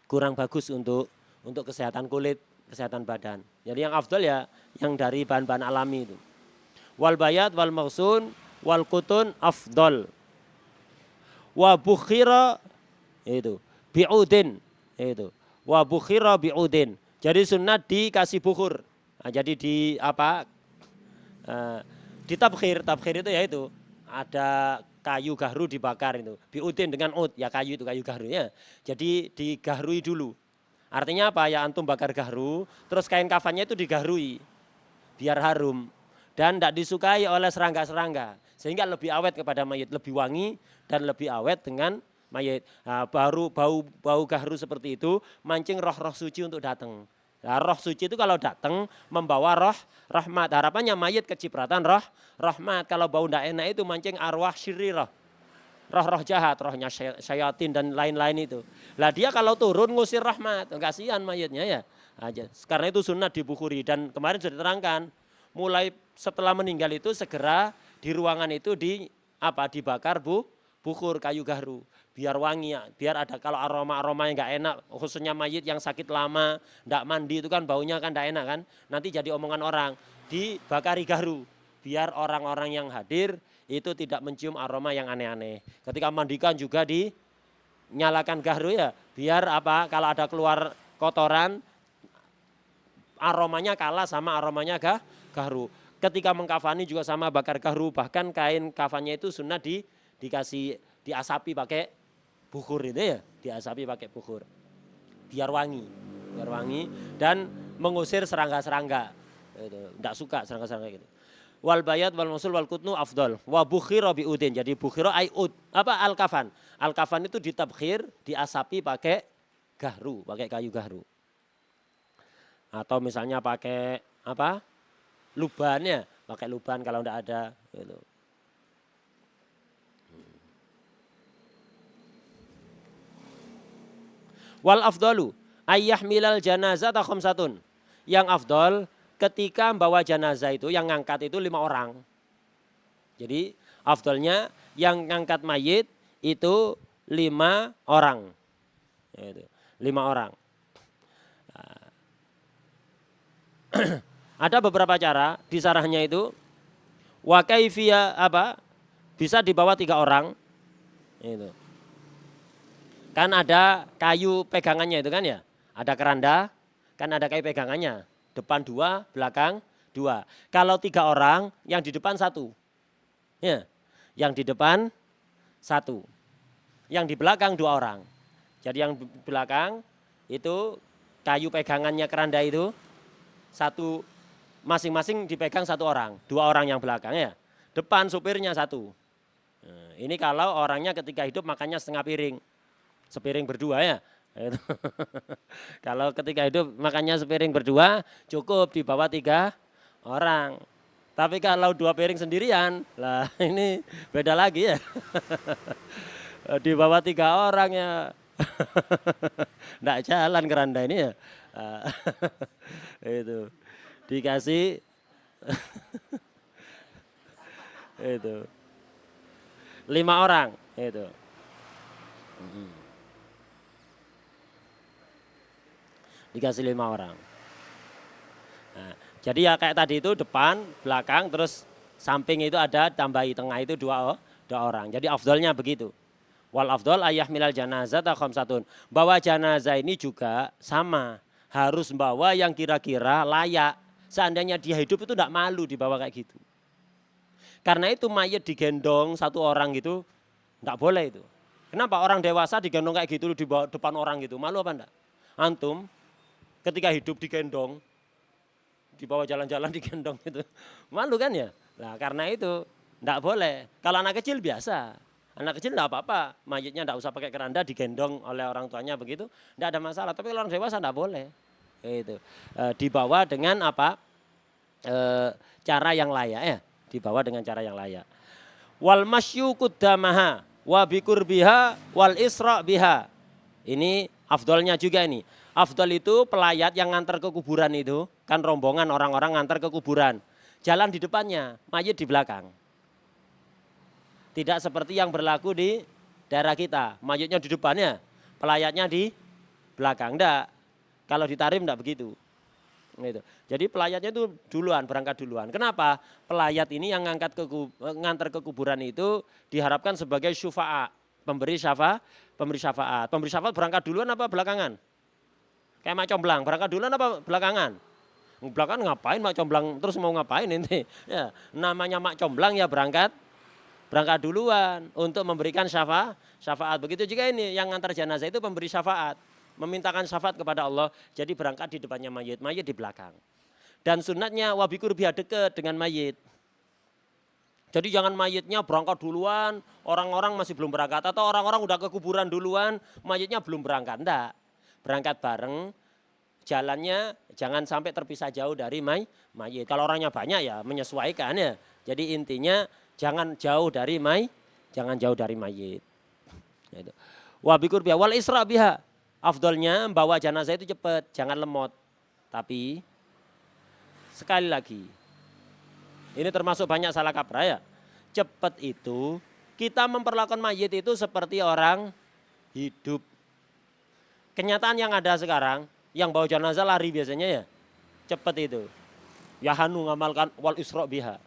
kurang bagus untuk kesehatan kulit, kesehatan badan. Jadi yang afdal ya yang dari bahan-bahan alami itu. Wal bayat wal mausun wal kutun afdal. Wa bukhira itu bi'udin itu. Wa bukhira bi'udin. Jadi sunat dikasih bukhur. Nah, jadi ditabkhir. Tabkhir itu ya itu ada kayu gahru dibakar itu. Bi'udin dengan ud, ya kayu itu kayu gahru ya. Jadi digahrui dulu. Artinya apa? Ya antum bakar gahru, terus kain kafannya itu digahrui biar harum. Dan tidak disukai oleh serangga-serangga. Sehingga lebih awet kepada mayit, lebih wangi dan lebih awet dengan mayit. Nah, baru bau gahru seperti itu mancing roh-roh suci untuk datang. Nah, roh suci itu kalau datang membawa roh rahmat. Harapannya mayit kecipratan roh rahmat. Kalau bau tidak enak itu mancing arwah syirirah. Roh-roh jahat, rohnya syayatin dan lain-lain itu. Lah dia kalau turun ngusir rahmat, kasihan mayitnya ya. Nah, karena itu sunat dibukhuri dan kemarin sudah diterangkan. Mulai setelah meninggal itu segera di ruangan itu dibakar bukhur kayu gahru biar wangi ya, biar ada kalau aroma-aroma yang nggak enak khususnya mayit yang sakit lama nggak mandi itu kan baunya kan nggak enak kan nanti jadi omongan orang dibakari gahru biar orang-orang yang hadir itu tidak mencium aroma yang aneh-aneh. Ketika mandikan juga dinyalakan gahru ya biar kalau ada keluar kotoran aromanya kalah sama aromanya gahru. Ketika mengkafani juga sama bakar gahru, bahkan kain kafannya itu sunnah dikasih diasapi pakai bukhur itu ya, diasapi pakai bukhur. Biar wangi dan mengusir serangga-serangga. Itu enggak suka serangga-serangga gitu. Wal bayat wal musul wal kutnu afdal. Wa bukhira biudin. Jadi bukhira ai ud. Al kafan. Al kafan itu ditabkhir, diasapi pakai gahru, pakai kayu gahru. Atau misalnya pakai lubannya, pakai luban kalau enggak ada gitu. Wal afdalu ayyahmilal janazata khamsatun. Yang afdal ketika membawa jenazah itu yang ngangkat itu 5 orang. Jadi afdalnya yang ngangkat mayit itu 5 orang. Itu, 5 orang. Ada beberapa cara di sarahnya itu wa kaifiyah bisa dibawa 3 orang. Itu. Kan ada kayu pegangannya itu kan ya. Ada keranda, kan ada kayu pegangannya. Depan 2, belakang 2. Kalau 3 orang, yang di depan 1. Ya. Yang di depan 1. Yang di belakang 2 orang. Jadi yang di belakang itu kayu pegangannya keranda itu 1 masing-masing dipegang 1 orang. 2 orang yang belakang ya. Depan supirnya 1. Nah, ini kalau orangnya ketika hidup makannya setengah piring. Sepiring berdua ya. Kalau ketika hidup makannya sepiring berdua cukup di bawah 3 orang. Tapi kalau 2 piring sendirian, lah ini beda lagi ya. Di bawah 3 orang ya. Nggak jalan keranda ini ya. Itu dikasih Itu. 5 orang itu. Dikasih 5 orang. Nah, jadi ya kayak tadi itu depan, belakang, terus samping itu ada, tambahi tengah itu dua orang. Jadi afdolnya begitu. Wal afdol ayah milal janazah khamsatun. Bawa jenazah ini juga sama. Harus bawa yang kira-kira layak. Seandainya dia hidup itu tidak malu dibawa kayak gitu. Karena itu mayat digendong 1 orang gitu, tidak boleh itu. Kenapa orang dewasa digendong kayak gitu di depan orang gitu? Malu apa enggak? Antum ketika hidup digendong, dibawa jalan-jalan digendong gitu. Malu kan ya? Nah karena itu enggak boleh. Kalau anak kecil biasa. Anak kecil enggak apa-apa, mayatnya enggak usah pakai keranda, digendong oleh orang tuanya begitu, enggak ada masalah. Tapi kalau orang dewasa enggak boleh. Itu dibawa dengan apa? Cara yang layak ya. Dibawa dengan cara yang layak. Wal masyu kuddamaha wa bikurbiha wal isra biha. Ini afdolnya juga ini. Afdol itu pelayat yang ngantar ke kuburan itu, kan rombongan orang-orang ngantar ke kuburan. Jalan di depannya, mayit di belakang. Tidak seperti yang berlaku di daerah kita, mayitnya di depannya, pelayatnya di belakang. Enggak. Kalau di Tarim enggak begitu. Gitu. Jadi pelayatnya itu duluan, berangkat duluan. Kenapa? Pelayat ini yang ngantar ke kuburan itu diharapkan sebagai syufa'a, pemberi syafaat. Pemberi syafaat berangkat duluan apa belakangan? Kayak Mak Comblang, berangkat duluan apa belakangan? Belakangan ngapain Mak Comblang, terus mau ngapain ini? Ya, namanya Mak Comblang ya berangkat duluan untuk memberikan syafaat. Begitu juga ini yang ngantar jenazah itu pemberi syafaat. Memintakan syafaat kepada Allah, jadi berangkat di depannya mayit di belakang. Dan sunatnya wabikur biha dekat dengan mayit. Jadi jangan mayitnya berangkat duluan, orang-orang masih belum berangkat, atau orang-orang udah ke kuburan duluan, mayitnya belum berangkat. Enggak, berangkat bareng, jalannya jangan sampai terpisah jauh dari mayit. Kalau orangnya banyak ya menyesuaikan ya. Jadi intinya jangan jauh dari mayit. Wabikur biha wal isra biha. Afdolnya bawa jenazah itu cepat, jangan lemot. Tapi sekali lagi, ini termasuk banyak salah kaprah ya. Cepat itu kita memperlakukan mayit itu seperti orang hidup. Kenyataan yang ada sekarang, yang bawa jenazah lari biasanya ya. Cepat itu. Ya hanu ngamalkan wal isra biha.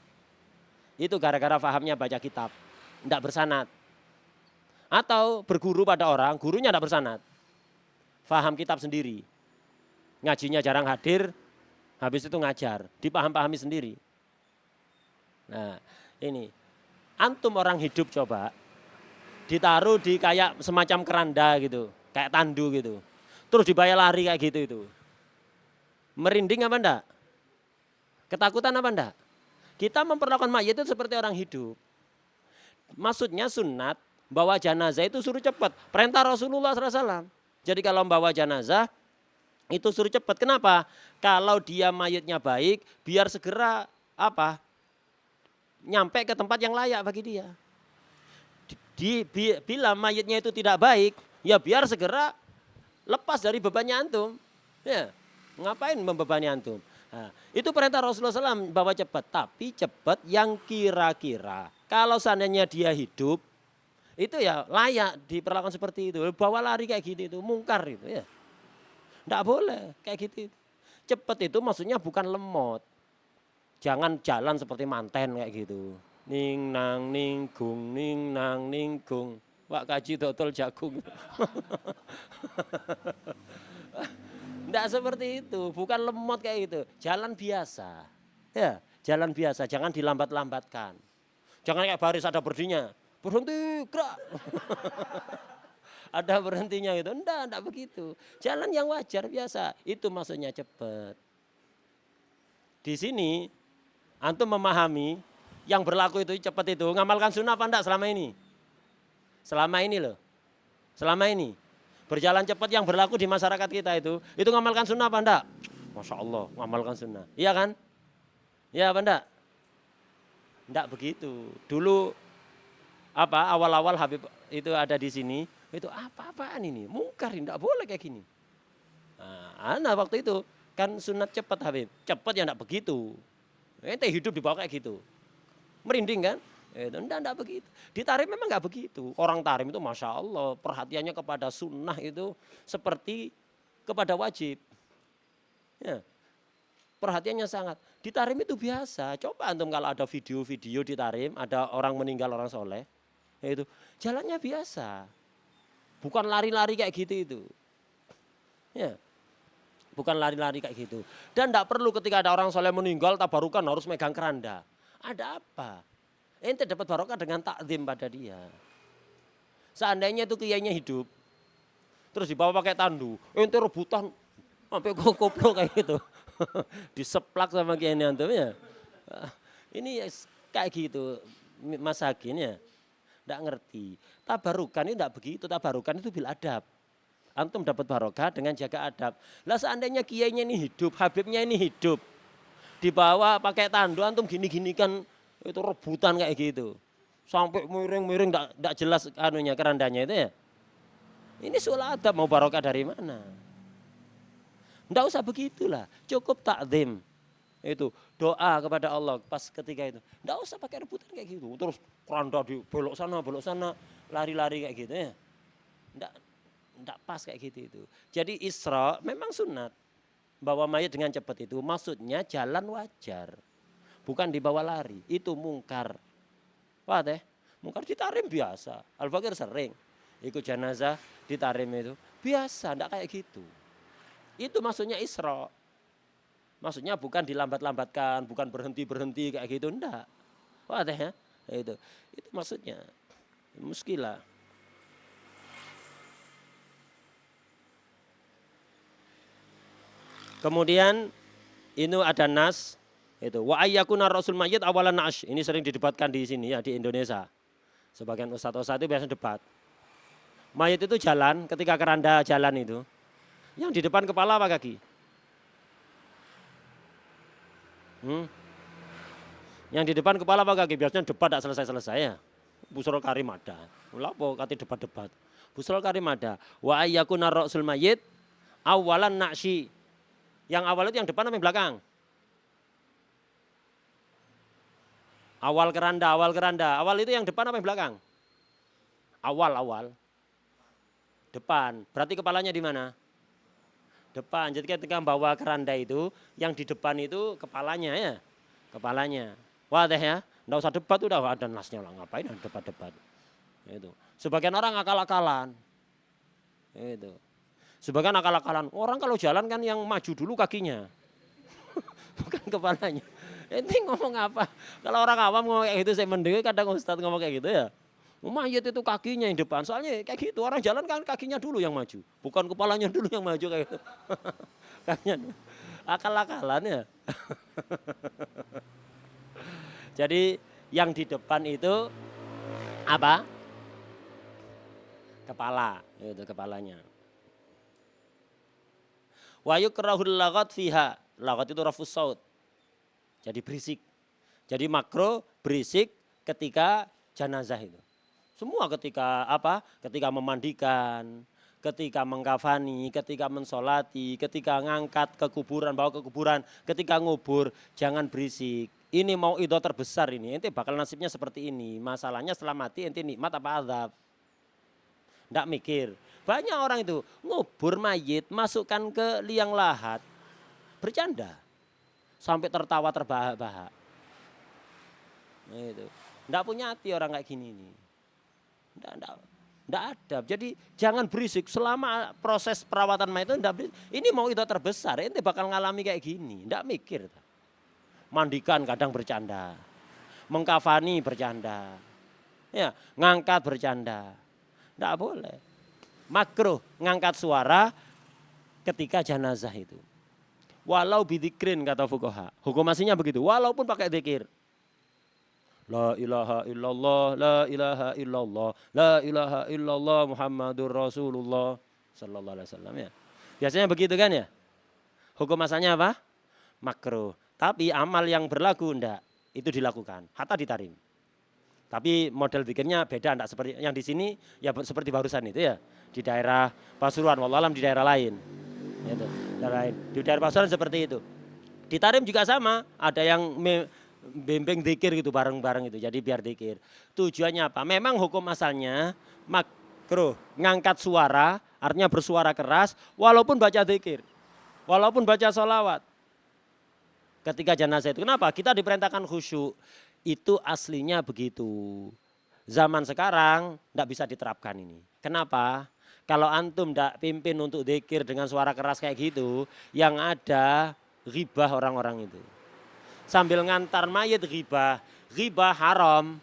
Itu gara-gara fahamnya baca kitab, tidak bersanad. Atau berguru pada orang, gurunya tidak bersanad. Faham kitab sendiri. Ngajinya jarang hadir, habis itu ngajar, dipaham-pahami sendiri. Nah, ini antum orang hidup coba ditaruh di kayak semacam keranda gitu, kayak tandu gitu. Terus dibayar lari kayak gitu itu. Merinding apa enggak? Ketakutan apa enggak? Kita memperlakukan mayit itu seperti orang hidup. Maksudnya sunat bawa jenazah itu suruh cepat. Perintah Rasulullah SAW. Jadi kalau membawa jenazah itu suruh cepat. Kenapa? Kalau dia mayitnya baik, biar segera apa? Nyampe ke tempat yang layak bagi dia. Bila mayitnya itu tidak baik, ya biar segera lepas dari bebannya antum. Ya, ngapain membebani antum? Nah, itu perintah Rasulullah SAW bawa cepat, tapi cepat yang kira-kira. Kalau seandainya dia hidup, itu ya layak diperlakukan seperti itu. Bawa lari kayak gitu itu mungkar itu ya. Enggak boleh kayak gitu. Cepat itu maksudnya bukan lemot. Jangan jalan seperti manten kayak gitu. Ning nang ning gung. Wak kaji dodol jagung. Enggak seperti itu, bukan lemot kayak gitu. Jalan biasa. Ya, jalan biasa, jangan dilambat-lambatkan. Jangan kayak baris ada berhentinya. Berhenti, gerak. Ada berhentinya gitu. Enggak begitu. Jalan yang wajar biasa. Itu maksudnya cepat. Di sini antum memahami yang berlaku itu cepat itu. Ngamalkan sunnah apa enggak selama ini? Selama ini loh. Selama ini. Berjalan cepat yang berlaku di masyarakat kita itu ngamalkan sunnah apa enggak? Masya Allah, ngamalkan sunnah. Iya kan? Iya apa enggak? Enggak begitu. Dulu awal-awal Habib itu ada di sini, itu apa-apaan ini? Mungkar, enggak boleh kayak gini. Nah, waktu itu kan sunat cepat Habib. Cepat ya enggak begitu. Ente hidup di bawah kayak gitu. Merinding kan? Enggak begitu. Di tarim memang enggak begitu. Orang tarim itu Masya Allah perhatiannya kepada sunnah itu seperti kepada wajib. Ya, perhatiannya sangat. Di tarim itu biasa. Coba antum kalau ada video-video di tarim, ada orang meninggal orang soleh, itu jalannya biasa. Bukan lari-lari kayak gitu itu. Ya, bukan lari-lari kayak gitu. Dan tidak perlu ketika ada orang soleh meninggal, tabarukan harus megang keranda. Ada apa? Ente dapat barokah dengan takzim pada dia. Seandainya itu kiainya hidup, terus dibawa pakai tandu, ente rebutan sampai koplo kayak gitu. Diseplak sama kiainya antum ya. Ini kayak gitu masakin ya. Tidak ngerti. Tabarukan ini tidak begitu, tabarukan itu bil adab. Antum dapat barokah dengan jaga adab. Lah seandainya kiainya ini hidup, habibnya ini hidup, dibawa pakai tandu, antum gini-gini kan itu rebutan kayak gitu. Sampai miring-miring enggak jelas anunya kerandanya itu ya. Ini soal adab, mau barokah dari mana? Enggak usah begitulah, cukup takzim. Itu doa kepada Allah pas ketika itu. Enggak usah pakai rebutan kayak gitu. Terus keranda di belok sana, lari-lari kayak gitu ya. Enggak pas kayak gitu itu. Jadi Isra memang sunat. Bawa mayat dengan cepat itu maksudnya jalan wajar. Bukan dibawa lari, itu mungkar. Wah teh, mungkar ditarim biasa. Al-Fakir sering ikut jenazah ditarim itu. Biasa, enggak kayak gitu. Itu maksudnya Isra. Maksudnya bukan dilambat-lambatkan, bukan berhenti-berhenti kayak gitu, enggak. Wah teh ya, itu maksudnya. Muskilah. Kemudian ini ada nas itu wa ayyakuna rasul mayyit awalan nash. Ini sering didebatkan di sini ya di Indonesia. Sebagian ustadz-ustadz itu biasanya debat. Mayit itu jalan ketika keranda jalan itu. Yang di depan kepala apa kaki? Yang di depan kepala apa kaki? Biasanya debat tidak selesai-selesai ya. Busrul Karim ada. Lapo kate debat-debat. Busrul Karim ada. Wa ayyakuna rasul mayyit awalan nashi. Yang awal itu yang depan apa yang belakang? Awal keranda. Awal itu yang depan apa yang belakang? Awal. Depan. Berarti kepalanya di mana? Depan. Jadi ketika bawa keranda itu, yang di depan itu kepalanya ya. Kepalanya. Wah deh ya. Nggak usah debat udah ada nasnya lah. Ngapain debat-debat. Itu. Sebagian orang akal-akalan. Itu. Sebagian akal-akalan, orang kalau jalan kan yang maju dulu kakinya, bukan kepalanya. Ini ngomong apa? Kalau orang awam ngomong kayak gitu, saya mendengar kadang ustadz ngomong kayak gitu ya. Mayat itu kakinya yang depan, soalnya kayak gitu orang jalan kan kakinya dulu yang maju, bukan kepalanya dulu yang maju kayak gitu. Akal-akalan ya. Jadi yang di depan itu apa? Kepala, itu kepalanya. Wa yukrahul laghat fiha. Laghat itu rafus saut. Jadi berisik. Jadi makro berisik ketika jenazah itu. Semua ketika apa? Ketika memandikan, ketika mengkafani, ketika mensolati, ketika ngangkat ke kuburan, bawa ke kuburan, ketika ngubur, jangan berisik. Ini mau itu terbesar ini. Ente bakal nasibnya seperti ini. Masalahnya setelah mati ente nikmat apa azab? Nggak mikir. Banyak orang itu ngubur mayit, masukkan ke liang lahat, bercanda. Sampai tertawa terbahak-bahak. Nah, itu. Nggak punya hati orang kayak gini nih. Nggak adab. Jadi jangan berisik selama proses perawatan mayit itu. Ini mau itu terbesar, ente bakal ngalami kayak gini. Nggak mikir. Mandikan kadang bercanda. Mengkafani bercanda. Ya, ngangkat bercanda. Nggak boleh. Makruh ngangkat suara ketika jenazah itu. Walau bidzikrin kata fuqaha. Hukum aslinya begitu, walaupun pakai zikir. La ilaha illallah, la ilaha illallah, la ilaha illallah Muhammadur Rasulullah sallallahu alaihi wasallam ya. Biasanya begitu kan ya? Hukum asalnya apa? Makruh. Tapi amal yang berlaku enggak, itu dilakukan. Hatta ditarim. Tapi model zikirnya beda, enggak seperti yang di sini ya seperti barusan itu ya. Di daerah Pasuruan, wallahualam di daerah lain. Itu, daerah lain. Di daerah Pasuruan seperti itu. Di tarim juga sama, ada yang bimbing dzikir gitu bareng-bareng itu. Jadi biar dzikir. Tujuannya apa? Memang hukum asalnya makruh ngangkat suara, artinya bersuara keras walaupun baca dzikir. Walaupun baca sholawat. Ketika jenazah itu. Kenapa? Kita diperintahkan khusyuk. Itu aslinya begitu. Zaman sekarang tidak bisa diterapkan ini. Kenapa? Kalau antum tidak pimpin untuk dzikir dengan suara keras kayak gitu, yang ada ghibah orang-orang itu. Sambil ngantar mayit ghibah, ghibah haram.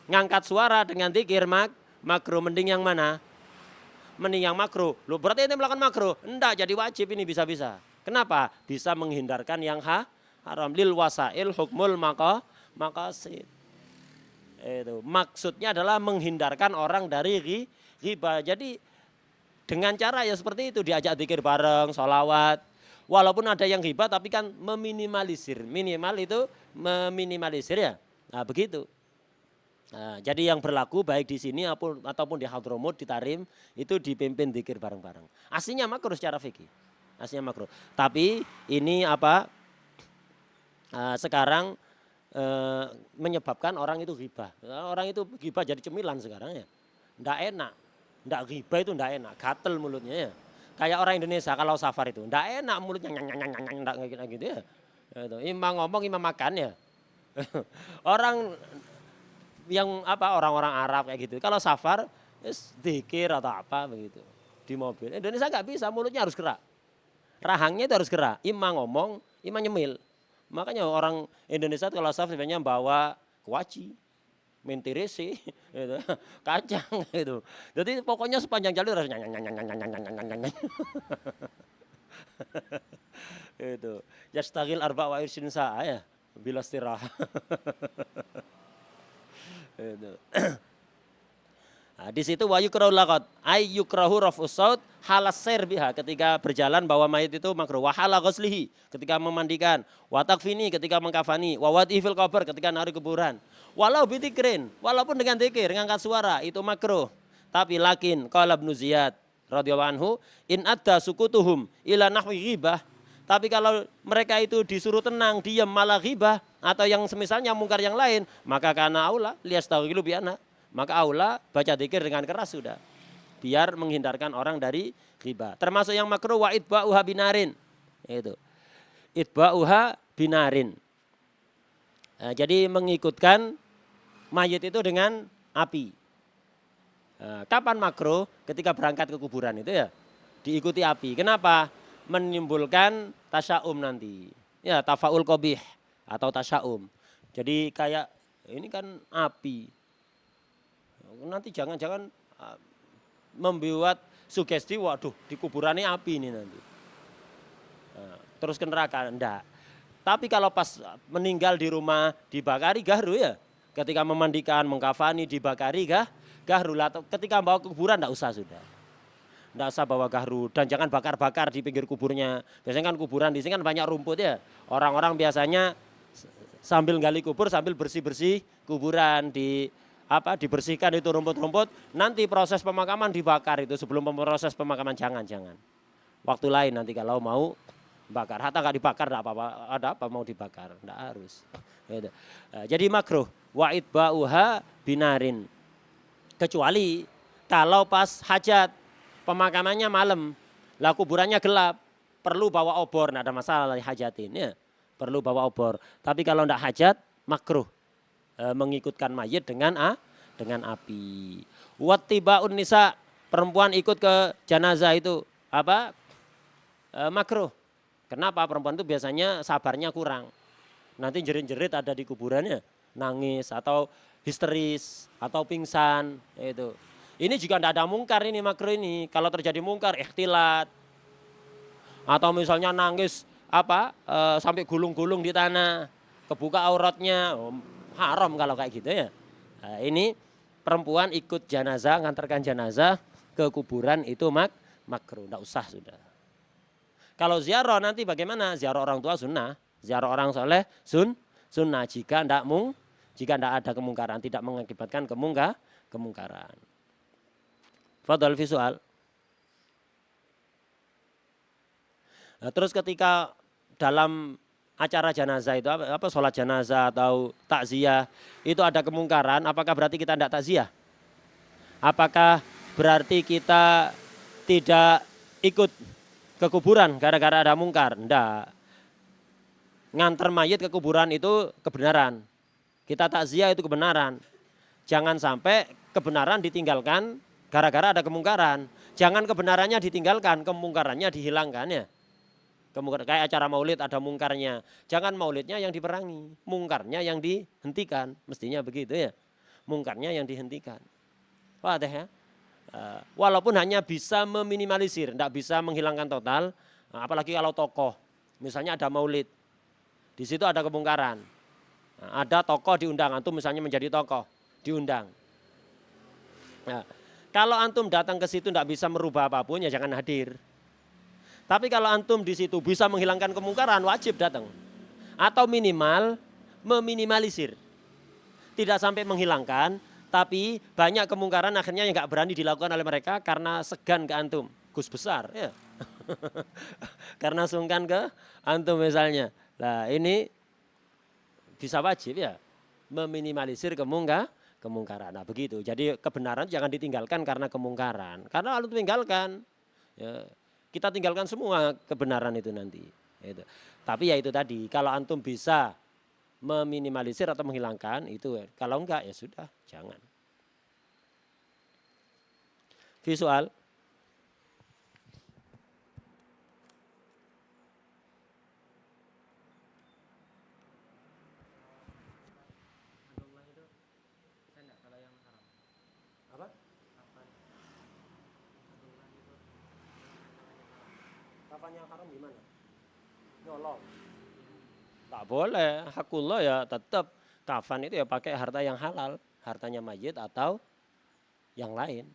Ngangkat suara dengan dzikir makruh, mending yang mana? Mending yang makruh. Loh berarti ini melakukan makruh? Enggak, jadi wajib ini bisa-bisa. Kenapa? Bisa menghindarkan yang haram. Lil wasail hukmul maqasid. Itu maksudnya adalah menghindarkan orang dari ghibah. Jadi dengan cara ya seperti itu, diajak dzikir bareng, sholawat. Walaupun ada yang ghibah tapi kan meminimalisir. Minimal itu meminimalisir ya. Nah begitu. Nah, jadi yang berlaku baik di sini ataupun di Hadramut, di Tarim, itu dipimpin dzikir bareng-bareng. Aslinya makruh secara fikih. Aslinya makruh. Tapi ini sekarang menyebabkan orang itu ghibah. Orang itu ghibah jadi cemilan sekarang ya. Nggak enak. Nggak ghibah itu nggak enak. Gatel mulutnya ya. Kayak orang Indonesia kalau safar itu. Nggak enak mulutnya nggak gitu ya. Itu. Imam ngomong, imam makan ya. Orang yang orang-orang Arab kayak gitu. Kalau safar dzikir atau apa begitu. Di mobil. Indonesia nggak bisa, mulutnya harus gerak. Rahangnya itu harus gerak. Imam ngomong, imam nyemil. Makanya orang Indonesia kalau safar sebenarnya bawa kuaci, mentiresi, gitu, kacang gitu. Jadi pokoknya sepanjang jalur harus itu. Yastagil arba wa irsin sa'a ya, bila istirahat. Itu. Nah, di situ wa yukrahu laqad ay yukrahu raf'us saut halas sair biha, ketika berjalan bawa mayit itu makruh. Wa hala ghuslihi, ketika memandikan. Wa takfini, ketika mengkafani. Wa wadi fil qabr, ketika naruh kuburan. Walau bidzikrin, walaupun dengan dzikir ngangkat suara itu makruh. Tapi lakin qala Ibnu Ziyad radhiyallahu anhu in adda sukutuhum ila nahwi ghibah. Tapi kalau mereka itu disuruh tenang, diam malah ghibah atau yang semisalnya mungkar yang lain, maka kana aula liyastaghilu bi anna. Maka aula baca dzikir dengan keras sudah. Biar menghindarkan orang dari ghibah. Termasuk yang makruh wa itba'uha binarin. Itu. Itba'uha binarin. Nah, jadi mengikutkan mayit itu dengan api. Nah, kapan makruh? Ketika berangkat ke kuburan itu ya. Diikuti api. Kenapa? Menimbulkan tasya'um nanti. Ya, tafaul qabih atau tasya'um. Jadi kayak ini kan api. Nanti jangan-jangan membuat sugesti, waduh di kuburannya api ini nanti. Nah, terus ke neraka, enggak. Tapi kalau pas meninggal di rumah dibakari gahru ya. Ketika memandikan, mengkafani dibakari gahru. Ketika bawa ke kuburan enggak usah sudah. Enggak usah bawa gahru dan jangan bakar-bakar di pinggir kuburnya. Biasanya kan kuburan di sini kan banyak rumput ya. Orang-orang biasanya sambil gali kubur sambil bersih-bersih kuburan dibersihkan itu rumput-rumput, nanti proses pemakaman dibakar itu sebelum proses pemakaman jangan. Waktu lain nanti kalau mau bakar, hatta nggak dibakar enggak apa-apa, ada apa mau dibakar, enggak harus. Gitu. Jadi makruh wa itba'uha binarin. Kecuali kalau pas hajat pemakamannya malam, lah kuburannya gelap, perlu bawa obor, enggak ada masalah hajatin ya. Perlu bawa obor. Tapi kalau enggak hajat, makruh. Mengikutkan mayit dengan api. Wattibaun nisa, perempuan ikut ke jenazah itu makruh. Kenapa? Perempuan itu biasanya sabarnya kurang. Nanti jerit-jerit ada di kuburannya, nangis atau histeris atau pingsan itu. Ini juga tidak ada mungkar ini makruh ini. Kalau terjadi mungkar ikhtilat atau misalnya nangis sampai gulung-gulung di tanah, kebuka auratnya, haram kalau kayak gitu ya. Nah, ini perempuan ikut jenazah, ngantarkan jenazah ke kuburan itu makruh, enggak usah sudah. Kalau ziarah nanti bagaimana? Ziarah orang tua sunnah, ziarah orang soleh sunnah jika enggak ada kemungkaran, tidak mengakibatkan kemungkaran. Fadhal fi soal. Nah, terus ketika dalam acara jenazah itu apa sholat jenazah atau takziah itu ada kemungkaran, apakah berarti kita tidak takziah? Apakah berarti kita tidak ikut ke kuburan gara-gara ada mungkar? Enggak. Nganter mayit ke kuburan itu kebenaran. Kita takziah itu kebenaran. Jangan sampai kebenaran ditinggalkan gara-gara ada kemungkaran. Jangan kebenarannya ditinggalkan, kemungkarannya dihilangkan ya. Kayak acara maulid ada mungkarnya. Jangan maulidnya yang diperangi, mungkarnya yang dihentikan. Mestinya begitu ya. Mungkarnya yang dihentikan. Wah deh ya. Walaupun hanya bisa meminimalisir, tidak bisa menghilangkan total. Apalagi kalau tokoh, misalnya ada maulid, di situ ada kemungkaran. Ada tokoh diundang, antum misalnya menjadi tokoh, diundang. Nah, kalau antum datang ke situ tidak bisa merubah apapun ya jangan hadir. Tapi kalau antum di situ bisa menghilangkan kemungkaran, wajib datang. Atau minimal meminimalisir. Tidak sampai menghilangkan, tapi banyak kemungkaran akhirnya yang nggak berani dilakukan oleh mereka karena segan ke antum. Gus besar ya. Karena sungkan ke antum misalnya. Nah ini bisa wajib ya. Meminimalisir kemungkaran. Nah begitu. Jadi kebenaran jangan ditinggalkan karena kemungkaran. Karena kalau tinggalkan ya, kita tinggalkan semua kebenaran itu nanti. Itu. Tapi ya itu tadi, kalau antum bisa meminimalisir atau menghilangkan itu, kalau enggak ya sudah, jangan. Visual. Apa? Kafan yang haram gimana? Nyolong. Tak boleh, hakullah ya tetap kafan itu ya pakai harta yang halal, hartanya mayit atau yang lain.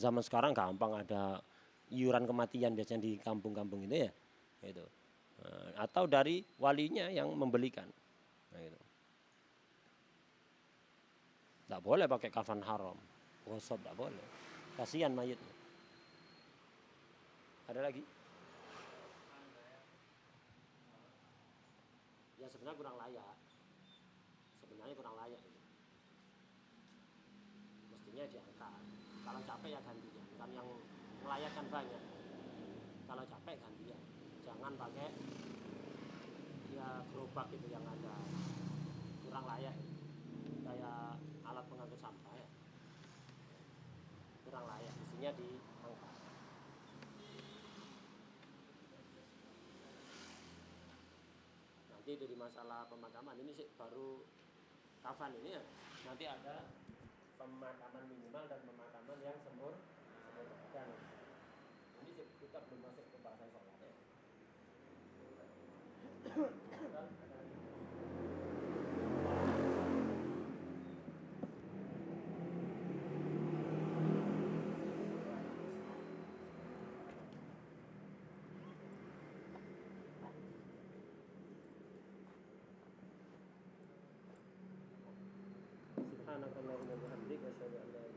Zaman sekarang gampang ada iuran kematian biasanya di kampung-kampung itu ya. Itu. Atau dari walinya yang membelikan. Nah, itu. Tidak boleh pakai kafan haram. Gosok tidak boleh. Kasihan mayitnya. Ada lagi? Ya sebenarnya kurang layak. Sebenarnya kurang layak. Mestinya diangkat. Kalau capek ya gantian. Kan yang melayakkan banyak. Kalau capek gantian. Jangan pakai ya gerobak itu yang ada. Kurang layak. Kayak alat pengangkut sampah ya. Kurang layak. Mestinya diangkat. Nanti itu di masalah pemakaman ini sih baru kafan ini ya. Nanti ada pemakaman minimal dan pemakaman yang sempurna. Ini kita belum masuk ke bahasan sholatnya. Subhanakallahumma wa bihamdika asyhadu an la